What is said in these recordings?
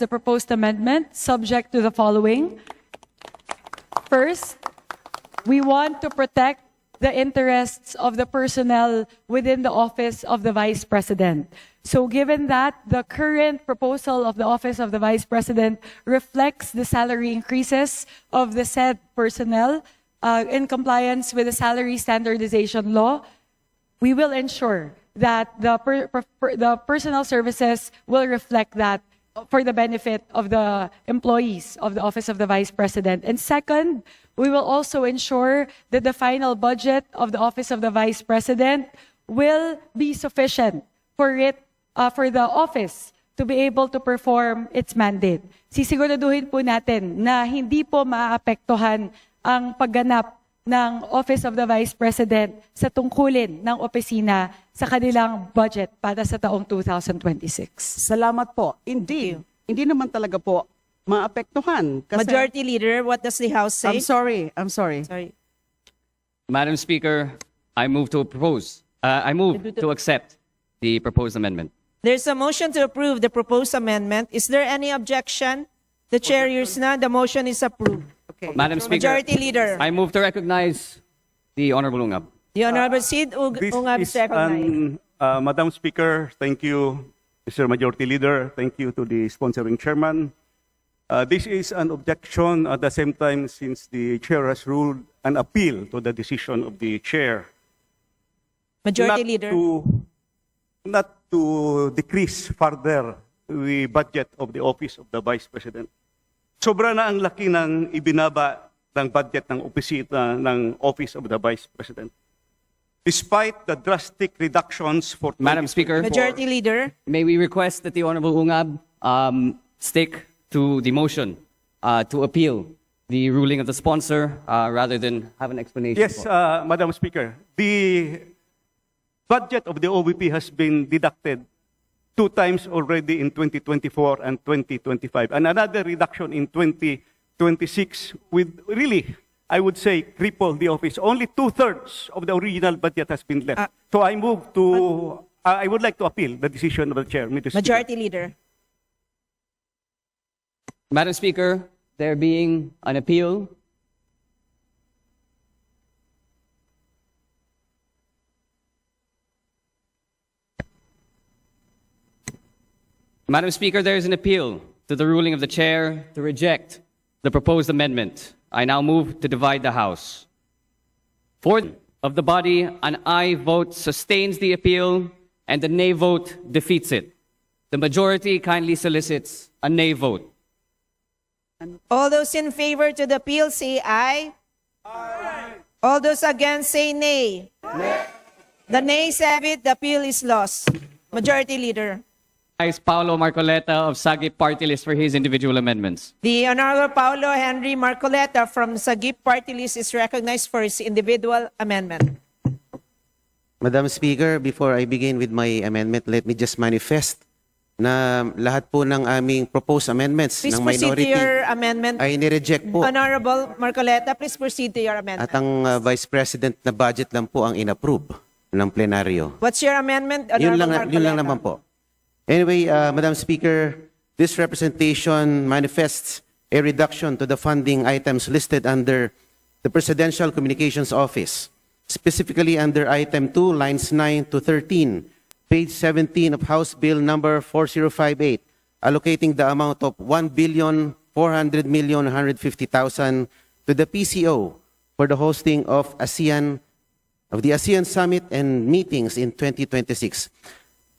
the proposed amendment subject to the following. First, we want to protect the interests of the personnel within the office of the Vice President. So given that the current proposal of the office of the Vice President reflects the salary increases of the said personnel in compliance with the salary standardization law, we will ensure that the personnel services will reflect that for the benefit of the employees of the Office of the Vice President. And second, we will also ensure that the final budget of the Office of the Vice President will be sufficient for the office to be able to perform its mandate. Sisiguraduhin po natin na hindi po maapektuhan ang pagganap ng Office of the Vice President sa tungkulin ng opisina sa kanilang budget para sa taong 2026. Salamat po. Indeed, hindi naman talaga po maapektuhan. Kasi, Majority Leader, what does the House say? I'm sorry. Sorry. Madam Speaker, I move to accept the proposed amendment. There's a motion to approve the proposed amendment. Is there any objection? The chair hears none. The motion is approved. Okay. Madam Speaker, Majority Leader. I move to recognize the Honorable Ungab. The Honorable Sid Ungab is recognized. Madam Speaker, thank you, Mr. Majority Leader. Thank you to the sponsoring chairman. This is an objection at the same time since the chair has ruled an appeal to the decision of the chair. Majority Leader. Not to decrease further the budget of the Office of the Vice President. Sobra na ang laki ng ibinaba ng budget ng opisina ng Office of the Vice President. Despite the drastic reductions for... Madam Speaker, Majority Leader. may we request that the Honorable Ungab stick to the motion to appeal the ruling of the sponsor rather than have an explanation? Yes, Madam Speaker. The budget of the OVP has been deducted 2 times already in 2024 and 2025, and another reduction in 2026 with really, I would say, cripple the office. Only 2/3 of the original budget has been left. So I move to, I would like to appeal the decision of the chair, Mr. Speaker. Majority Leader. Madam Speaker, there being an appeal, Madam Speaker, there is an appeal to the ruling of the chair to reject the proposed amendment. I now move to divide the House. For of the body, an aye vote sustains the appeal and the nay vote defeats it. The majority kindly solicits a nay vote. All those in favor to the appeal say aye. Aye. All those against say nay. Nay. The nays have it. The appeal is lost. Majority Leader. Is Paolo Marcoleta of Sagip Party List for his individual amendments. The Honorable Paulo Henry Marcoleta from Sagip Party List is recognized for his individual amendment. Madam Speaker, before I begin with my amendment, let me just manifest na lahat po ng aming proposed amendments Please ng proceed minority to your amendment. ay nireject po. Honorable Marcoleta, please proceed to your amendment. At ang Vice President na budget lang po ang inapprove ng plenaryo. What's your amendment, Yun Honorable lang Marcoleta? naman po. Anyway, Madam Speaker, this representation manifests a reduction to the funding items listed under the Presidential Communications Office, specifically under Item 2, lines 9 to 13, page 17 of House Bill number 4058, allocating the amount of 1,400,150,000 to the PCO for the hosting of the ASEAN Summit and meetings in 2026.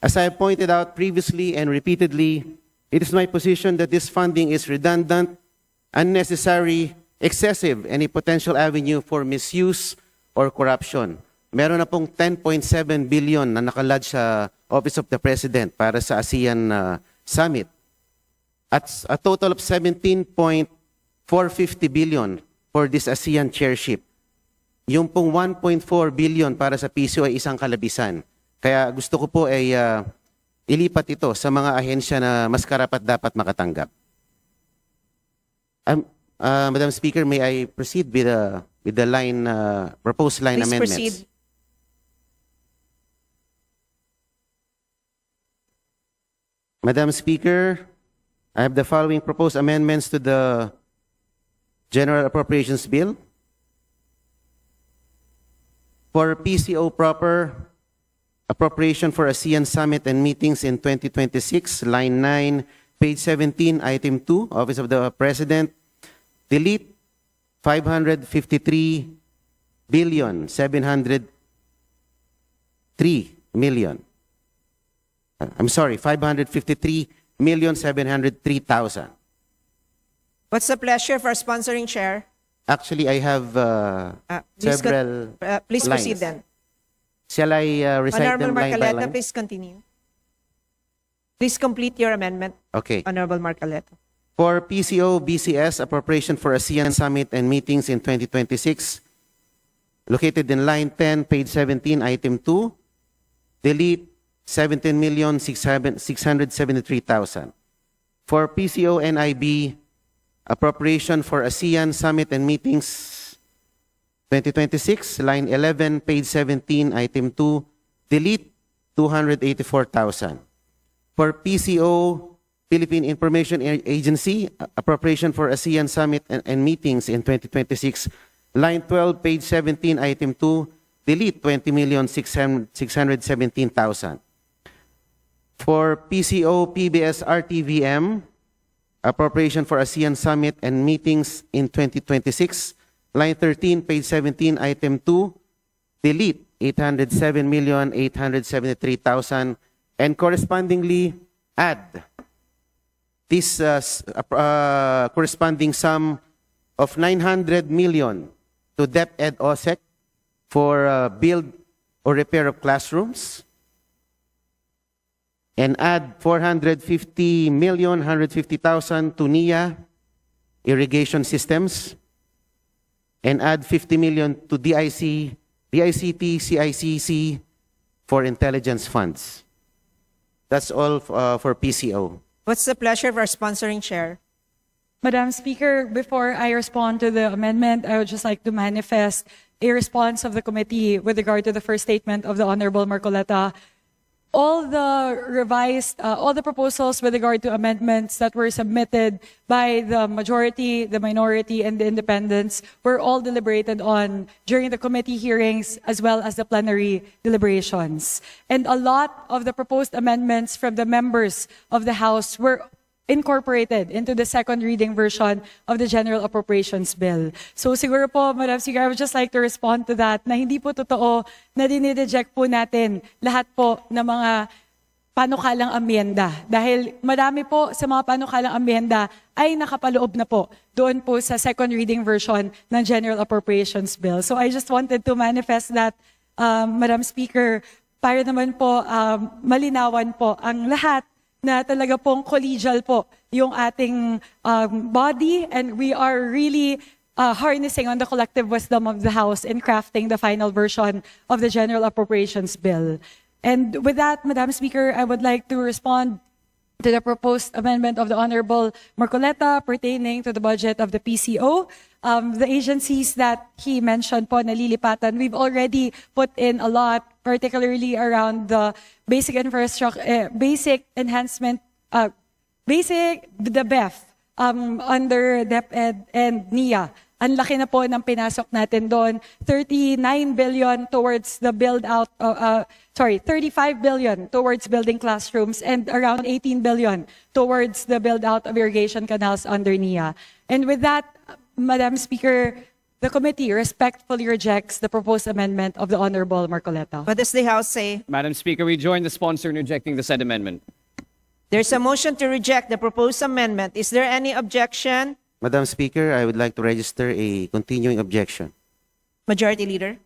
As I have pointed out previously and repeatedly, it is my position that this funding is redundant, unnecessary, excessive, and a potential avenue for misuse or corruption. Meron na pong 10.7 billion na nakalodge sa Office of the President para sa ASEAN Summit. At a total of 17.450 billion for this ASEAN chairship. Yung pong 1.4 billion para sa PCO ay isang kalabisan. Kaya gusto ko po ay ilipat ito sa mga ahensya na mas karapat dapat makatanggap. Madam Speaker, may I proceed with the line proposed line Please amendments? proceed. Madam Speaker, I have the following proposed amendments to the General Appropriations Bill. For PCO proper, appropriation for ASEAN Summit and meetings in 2026, line 9, page 17, item 2, Office of the President, delete 553 billion 703 million. I'm sorry, 553,703,000. What's the pleasure for sponsoring chair? Actually, I have several Please lines. proceed then. Shall I recite Honorable them line by Marcoleta, line? please continue. Please complete your amendment, Okay. Honorable Marcoleta. For PCO BCS, appropriation for ASEAN Summit and meetings in 2026, located in line 10, page 17, item 2, delete 17,673,000. For PCO NIB, appropriation for ASEAN Summit and meetings 2026, line 11, page 17, item 2, delete 284,000. For PCO Philippine Information Agency, appropriation for ASEAN Summit and meetings in 2026, line 12, page 17, item 2, delete 20,617,000. For PCO PBS RTVM, appropriation for ASEAN Summit and meetings in 2026, line 13, page 17, item 2, delete 807,873,000, and correspondingly add this corresponding sum of 900 million to DepEd OSEC for build or repair of classrooms, and add 450,150,000 to NIA irrigation systems, and add 50 million to DICT, CICC for intelligence funds. That's all for PCO. What's the pleasure for sponsoring chair? Madam Speaker, before I respond to the amendment, I would just like to manifest a response of the committee with regard to the first statement of the Honorable Marcoleta. All the proposals with regard to amendments that were submitted by the majority, the minority, and the independents were all deliberated on during the committee hearings as well as the plenary deliberations. And a lot of the proposed amendments from the members of the House were incorporated into the second reading version of the General Appropriations Bill. So siguro po, Madam Speaker, I would just like to respond to that na hindi po totoo na dinireject po natin lahat po ng mga panukalang amyenda. Dahil madami po sa mga panukalang amyenda ay nakapaloob na po doon po sa second reading version ng General Appropriations Bill. So I just wanted to manifest that, Madam Speaker, para naman po malinawan po ang lahat na talaga pong collegial po yung ating body, and we are really harnessing on the collective wisdom of the House in crafting the final version of the General Appropriations Bill. And with that, Madam Speaker, I would like to respond to the proposed amendment of the Honorable Marcoleta pertaining to the budget of the PCO. The agencies that he mentioned po nalilipatan, we've already put in a lot, particularly around the basic infrastructure, basic enhancement, the BEF, under DepEd and NIA. Ang laki na po ng pinasok natin doon. 39 billion towards the build-out, 35 billion towards building classrooms, and around 18 billion towards the build-out of irrigation canals under NIA. And with that, Madam Speaker, the committee respectfully rejects the proposed amendment of the Honorable Marcoleta. What does the House say? Madam Speaker, we join the sponsor in rejecting the said amendment. There's a motion to reject the proposed amendment. Is there any objection? Madam Speaker, I would like to register a continuing objection. Majority Leader.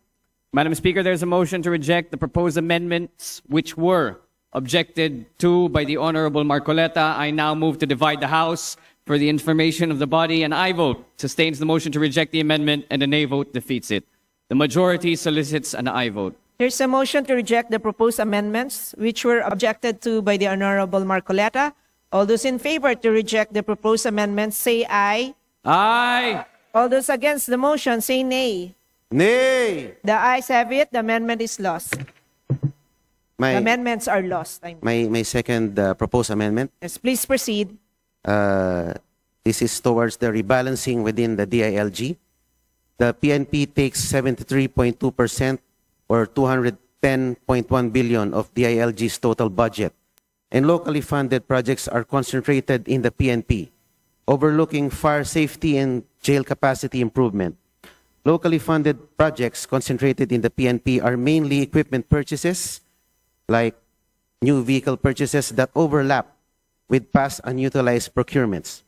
Madam Speaker, there's a motion to reject the proposed amendments which were objected to by the Honorable Marcoleta. I now move to divide the House for the information of the body. An aye vote sustains the motion to reject the amendment, and a nay vote defeats it. The majority solicits an aye vote. There's a motion to reject the proposed amendments which were objected to by the Honorable Marcoleta. All those in favor to reject the proposed amendments say aye. Aye. All those against the motion say nay. Nay! The ayes have it. The amendment is lost. The amendments are lost. My second proposed amendment. Yes, please proceed. This is towards the rebalancing within the DILG. The PNP takes 73.2% or 210.1 billion of DILG's total budget, and locally funded projects are concentrated in the PNP, overlooking fire safety and jail capacity improvement. Locally funded projects concentrated in the PNP are mainly equipment purchases, like new vehicle purchases that overlap with past unutilized procurements.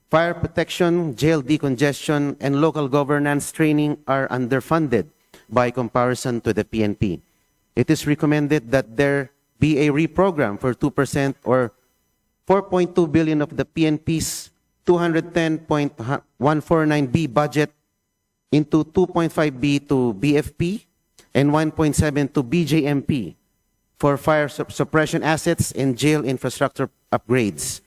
Fire protection, jail decongestion, and local governance training are underfunded by comparison to the PNP. It is recommended that there be a reprogram for 2% or 4.2 billion of the PNP's 210.149B budget into 2.5B to BFP and 1.7 to BJMP for fire suppression assets and jail infrastructure upgrades.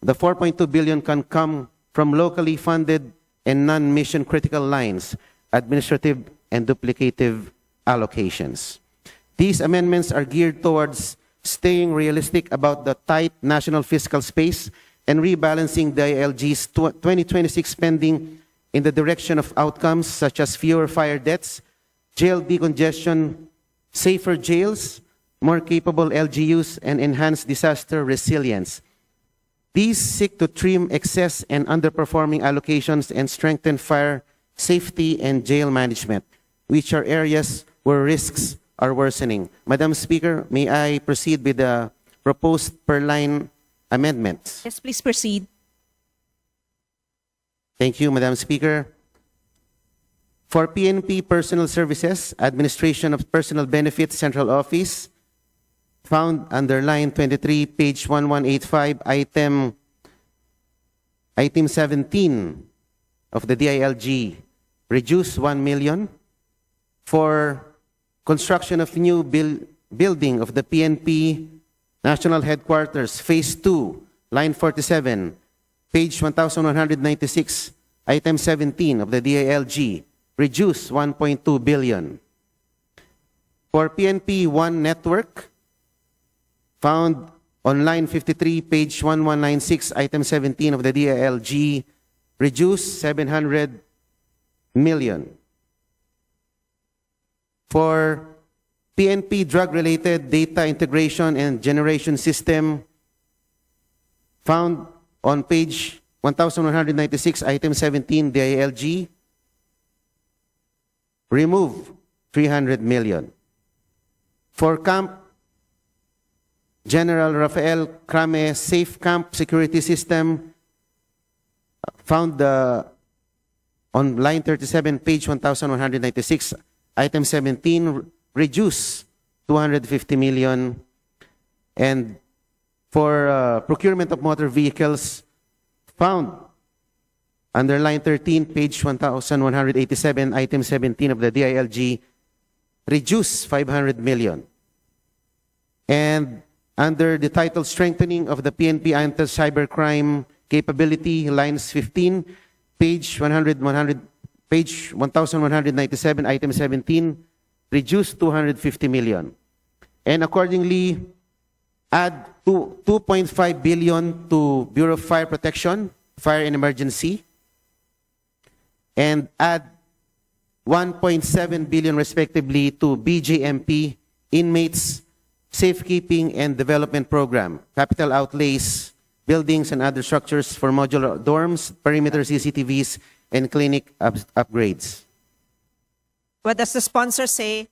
The 4.2 billion can come from locally funded and non-mission critical lines, administrative and duplicative allocations. These amendments are geared towards staying realistic about the tight national fiscal space and rebalancing the ILG's 2026 spending in the direction of outcomes such as fewer fire deaths, jail decongestion, safer jails, more capable LGUs, and enhanced disaster resilience. These seek to trim excess and underperforming allocations and strengthen fire safety and jail management, which are areas where risks are worsening. Madam Speaker, may I proceed with the proposed per-line amendments? Yes, please proceed. Thank you, Madam Speaker. For PNP Personal Services, Administration of Personal Benefits Central Office, found under line 23, page 1185, item 17 of the DILG, reduce 1 million. For construction of new building of the PNP National Headquarters, Phase 2, line 47, page 1196, item 17 of the DILG, reduce 1.2 billion. For PNP One Network, found on line 53, page 1196, item 17 of the DILG, reduce 700 million. For PNP drug-related data integration and generation system, found on page 1196, item 17, DILG, remove 300 million. For Camp General Rafael Crame Safe Camp Security System, found on line 37, page 1196, item 17, reduce 250 million. And for procurement of motor vehicles, found under line 13, page 1187, item 17 of the DILG, reduce 500 million. And under the title Strengthening of the PNP Anti-Cybercrime Capability, lines 15, page 1197, item 17, reduce 250 million. And accordingly, add 2.5 billion to Bureau of Fire Protection, Fire and Emergency, and add 1.7 billion respectively to BJMP, Inmates Safekeeping and Development Program, capital outlays, buildings and other structures for modular dorms, perimeter CCTVs, and clinic upgrades. What does the sponsor say?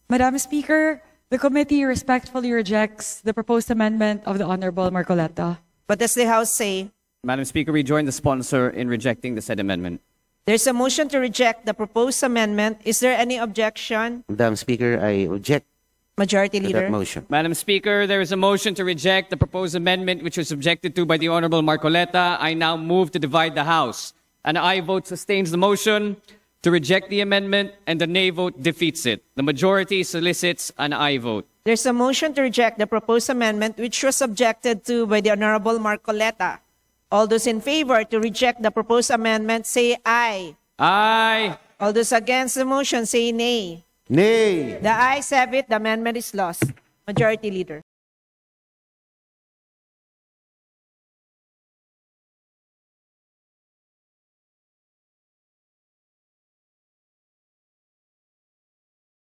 Madam Speaker, the committee respectfully rejects the proposed amendment of the Honorable Marcoleta. What does the House say? Madam Speaker, we join the sponsor in rejecting the said amendment. There's a motion to reject the proposed amendment. Is there any objection? Madam Speaker, I object Majority to Leader. that motion. Madam Speaker, there is a motion to reject the proposed amendment which was objected to by the Honorable Marcoleta. I now move to divide the House. An aye vote sustains the motion to reject the amendment, and the nay vote defeats it. The majority solicits an aye vote. There's a motion to reject the proposed amendment which was objected to by the Honorable Marcoleta. All those in favor to reject the proposed amendment say aye. Aye. All those against the motion say nay. Nay. The ayes have it. The amendment is lost. Majority Leader.